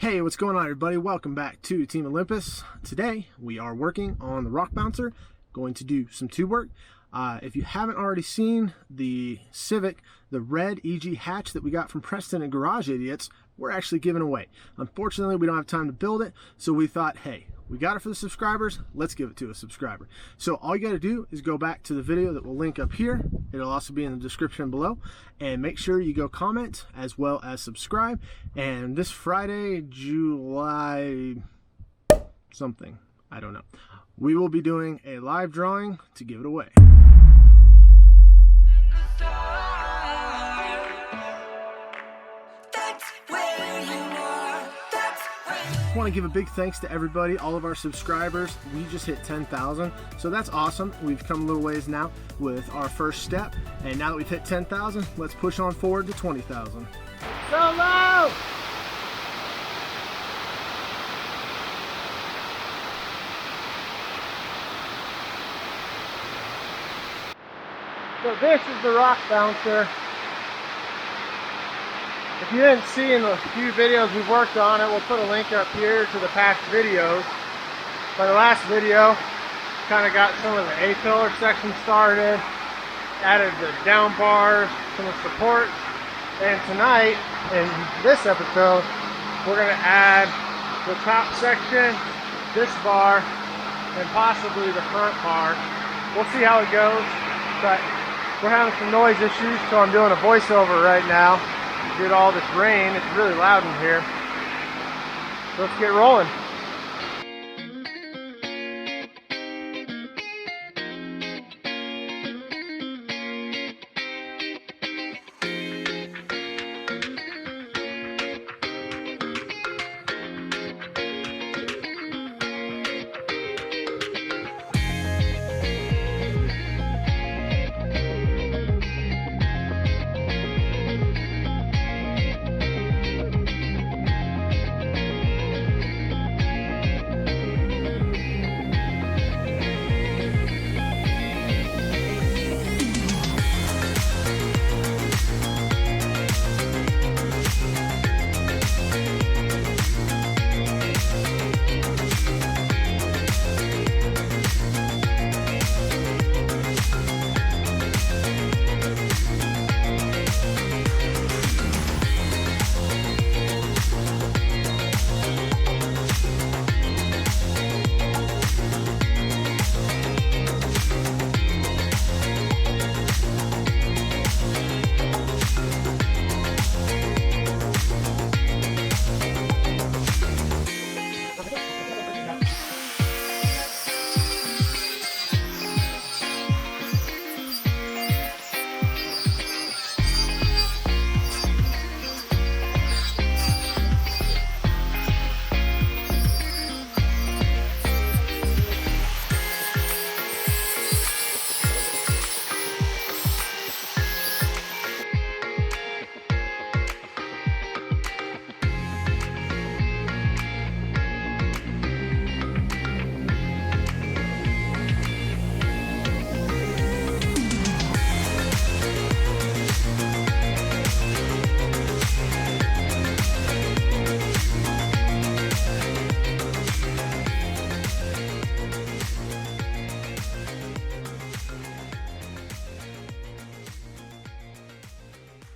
Hey, what's going on, everybody? Welcome back to Team Olympus. Today we are working on the rock bouncer, going to do some tube work. If you haven't already seen the Civic, the red EG hatch that we got from Preston and Garage Idiots, we're actually giving away. Unfortunately, we don't have time to build it, so we thought, hey, we got it for the subscribers, let's give it to a subscriber. So all you got to do is go back to the video that we'll link up here. It'll also be in the description below, and make sure you go comment as well as subscribe. And this Friday, July something, I don't know, we will be doing a live drawing to give it away. I want to give a big thanks to everybody, all of our subscribers. We just hit 10,000, so that's awesome. We've come a little ways now with our first step, and now that we've hit 10,000, let's push on forward to 20,000. Solo! So this is the rock bouncer. If you didn't see in the few videos we've worked on it, we'll put a link up here to the past videos. But the last video kind of got some of the A-pillar section started, added the down bars, some of the supports, and tonight, in this episode, we're going to add the top section, this bar, and possibly the front bar. We'll see how it goes, but we're having some noise issues, so I'm doing a voiceover right now. Due to all this rain, it's really loud in here. So let's get rolling.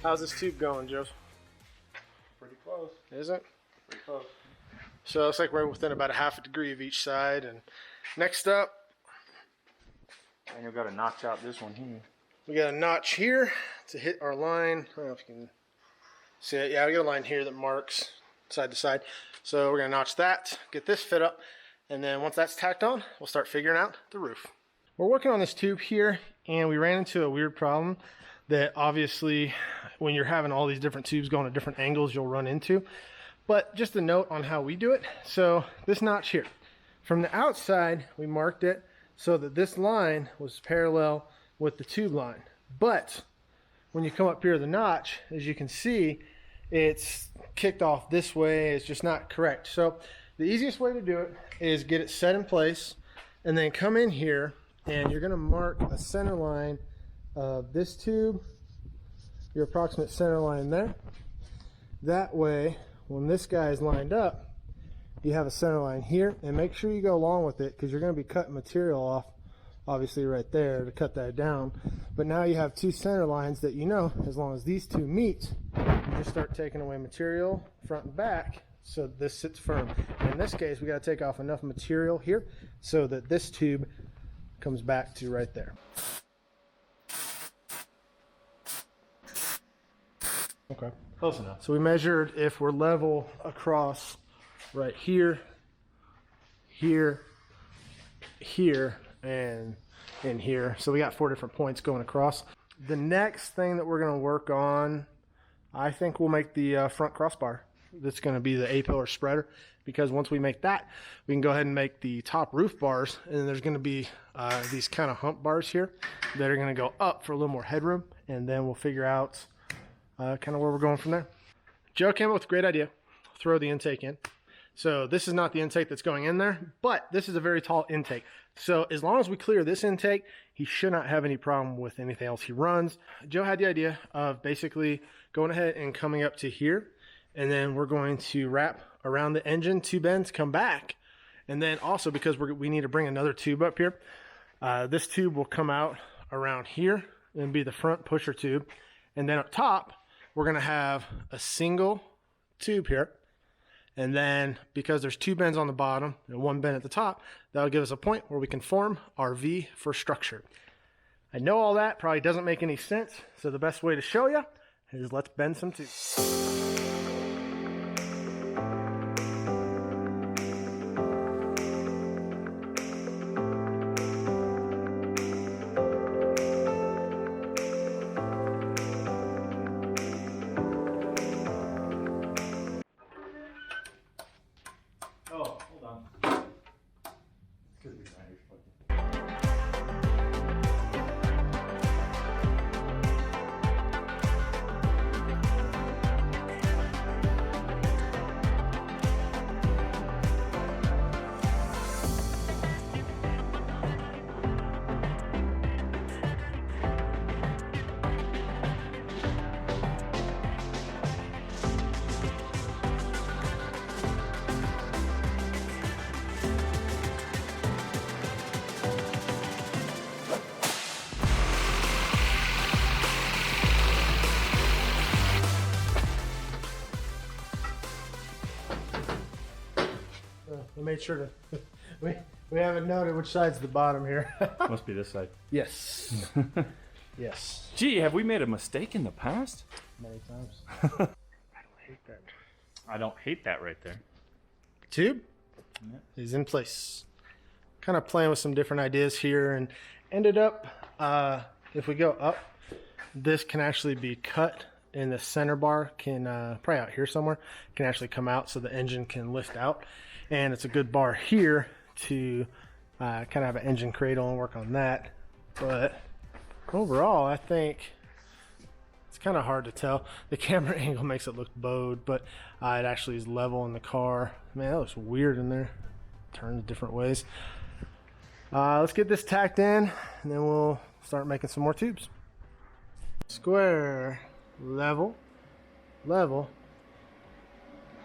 How's this tube going, Joe? Pretty close. Is it? Pretty close. So it looks like we're within about a half a degree of each side. And next up, And you've got to notch out this one here. we got a notch here to hit our line. I don't know if you can see it. Yeah, we got a line here that marks side to side. So we're going to notch that, get this fit up, and then once that's tacked on, we'll start figuring out the roof. We're working on this tube here, and we ran into a weird problem that obviously when you're having all these different tubes going at different angles, you'll run into. But just a note on how we do it. So this notch here, from the outside, we marked it so that this line was parallel with the tube line. But when you come up here to the notch, as you can see, it's kicked off this way. It's just not correct. So the easiest way to do it is get it set in place and then come in here, and you're going to mark a center line of this tube, your approximate center line there. That way, when this guy is lined up, you have a center line here, and make sure you go along with it because you're going to be cutting material off, obviously right there to cut that down. But now you have two center lines that, you know, as long as these two meet, you just start taking away material front and back so this sits firm. And in this case, we got to take off enough material here so that this tube comes back to right there. Okay, Close enough. so we measured if we're level across right here, here, here, and in here. So we got 4 different points going across. The next thing that we're going to work on, I think we'll make the front crossbar. That's going to be the A-pillar spreader, because once we make that, we can go ahead and make the top roof bars, and then there's going to be these kind of hump bars here that are going to go up for a little more headroom, and then we'll figure out kind of where we're going from there. Joe came up with a great idea. Throw the intake in. So this is not the intake that's going in there, but this is a very tall intake. So as long as we clear this intake, he should not have any problem with anything else he runs. Joe had the idea of basically going ahead and coming up to here, and then we're going to wrap around the engine, 2 bends, come back. And then also, because we need to bring another tube up here, this tube will come out around here and be the front pusher tube. And then up top, we're going to have a single tube here. And then because there's 2 bends on the bottom and 1 bend at the top, that'll give us a point where we can form our V for structure. I know all that probably doesn't make any sense, so the best way to show you is let's bend some tubes. I made sure to, we haven't noted which side's the bottom here. Must be this side. Yes. Yes. Gee, have we made a mistake in the past? Many times. I don't hate that. I don't hate that right there. Tube is in place. Kind of playing with some different ideas here, and ended up, if we go up, this can actually be cut, and the center bar can, probably out here somewhere, can actually come out so the engine can lift out. And it's a good bar here to kind of have an engine cradle and work on that. But overall, I think it's kind of hard to tell. The camera angle makes it look bowed, but it actually is level in the car. Man, that looks weird in there. Turns different ways. Let's get this tacked in, and then we'll start making some more tubes. Square, level, level.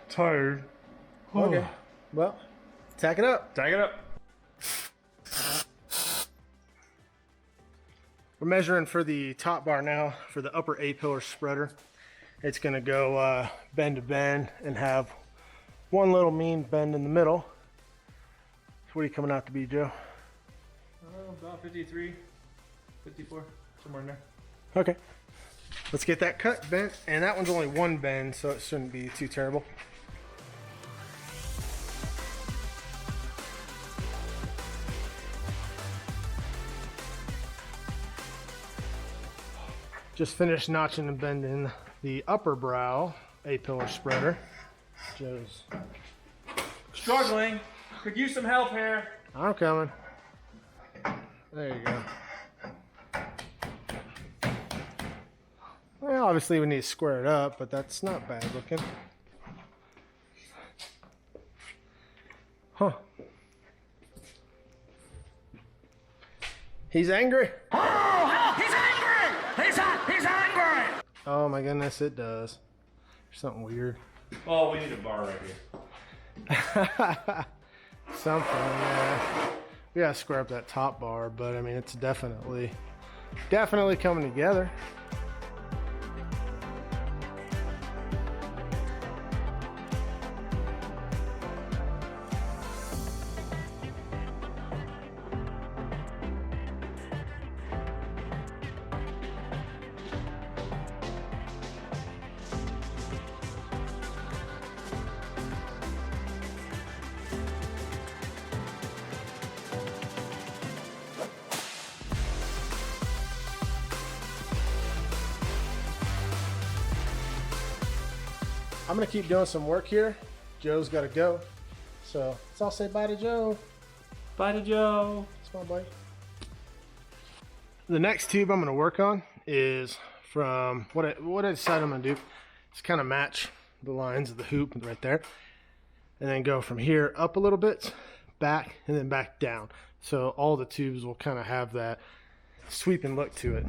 Tired. Okay. Well, tack it up. Tag it up. We're measuring for the top bar now for the upper A-pillar spreader. It's going to go bend to bend and have one little mean bend in the middle. So what are you coming out to be, Joe? About 53, 54, somewhere in there. Okay. Let's get that cut, bent. And that one's only 1 bend, so it shouldn't be too terrible. Just finished notching and bending the upper brow A-pillar spreader. Joe's Struggling. Could use some help here. I'm coming. There you go. Well, obviously we need to square it up, but that's not bad looking. Huh. He's angry. Oh, he's angry! He's angry! Oh my goodness, it does. There's something weird. Oh, we need a bar right here. Something, yeah. We gotta square up that top bar, but I mean, it's definitely coming together. I'm gonna keep doing some work here. Joe's gotta go. So let's all say bye to Joe. Bye to Joe. That's my buddy. The next tube I'm gonna work on is from what I decided I'm gonna do is kind of match the lines of the hoop right there. And then go from here up a little bit, back, and then back down. So all the tubes will kind of have that sweeping look to it.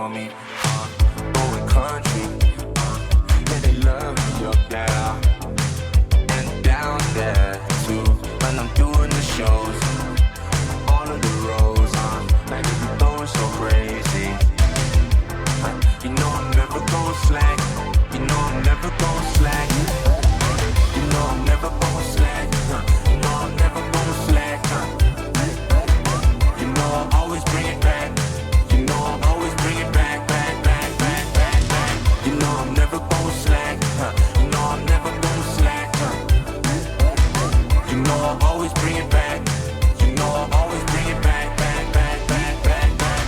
from me. Going country, yeah, they love me up there and down there too. When I'm doing the shows, all of the roads, like it be going so crazy. You know I'm never gon' slack. You know I'm never gon' slack. You know I'm never gon' slack. You know I'm never gon' slack. You know I'll always bring it back. You know I'll always bring it back, back, back, back, back, back. You know I'm never gon' slack. You know I'm never gon' slack. You know I'll always bring it back. You know I'll always bring it back, back, back, back, back, back.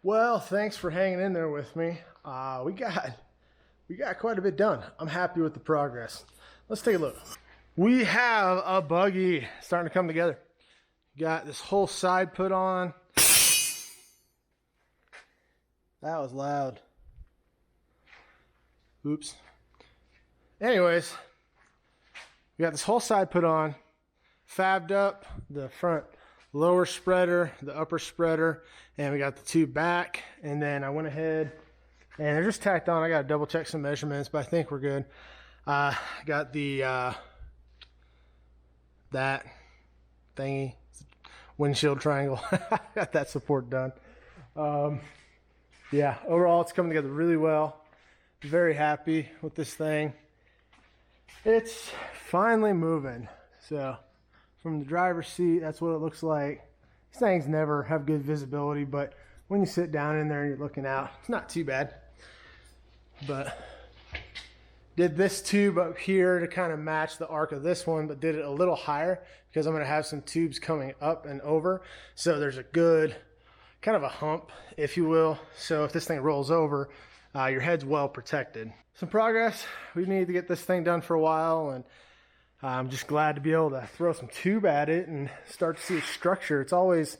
Well, thanks for hanging in there with me. We got quite a bit done. I'm happy with the progress. Let's take a look. We have a buggy starting to come together. Got this whole side put on. That was loud. Oops. Anyways, we got this whole side put on, fabbed up, the front lower spreader, the upper spreader, and we got the two back. And then I went ahead and they're just tacked on. I got to double check some measurements, but I think we're good. Got the that thingy, windshield triangle. Got that support done. Yeah, overall it's coming together really well. Very happy with this thing. It's finally moving. So from the driver's seat, that's what it looks like. These things never have good visibility, but when you sit down in there and you're looking out, it's not too bad. But did this tube up here to kind of match the arc of this one, but did it a little higher because I'm going to have some tubes coming up and over. So there's a good kind of a hump, if you will. So if this thing rolls over, your head's well protected. Some progress. We need to get this thing done for a while, and I'm just glad to be able to throw some tube at it and start to see its structure. It's always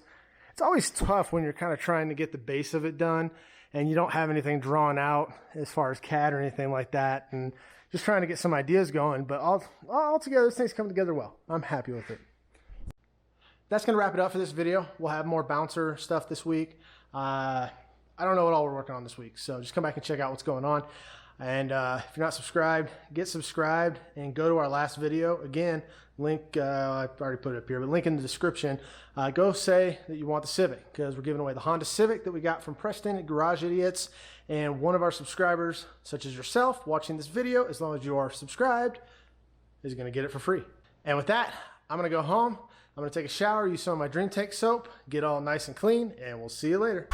tough when you're kind of trying to get the base of it done and you don't have anything drawn out as far as CAD or anything like that, and just trying to get some ideas going. But all together, this thing's coming together well. I'm happy with it. That's going to wrap it up for this video. We'll have more bouncer stuff this week. I don't know what all we're working on this week. So just come back and check out what's going on. And if you're not subscribed, get subscribed and go to our last video. Again, link, I already put it up here, but link in the description. Go say that you want the Civic, because we're giving away the Honda Civic that we got from Preston at Garage Idiots. And one of our subscribers, such as yourself, watching this video, as long as you are subscribed, is going to get it for free. And with that, I'm going to go home. I'm going to take a shower, use some of my Dream Take soap, get all nice and clean, and we'll see you later.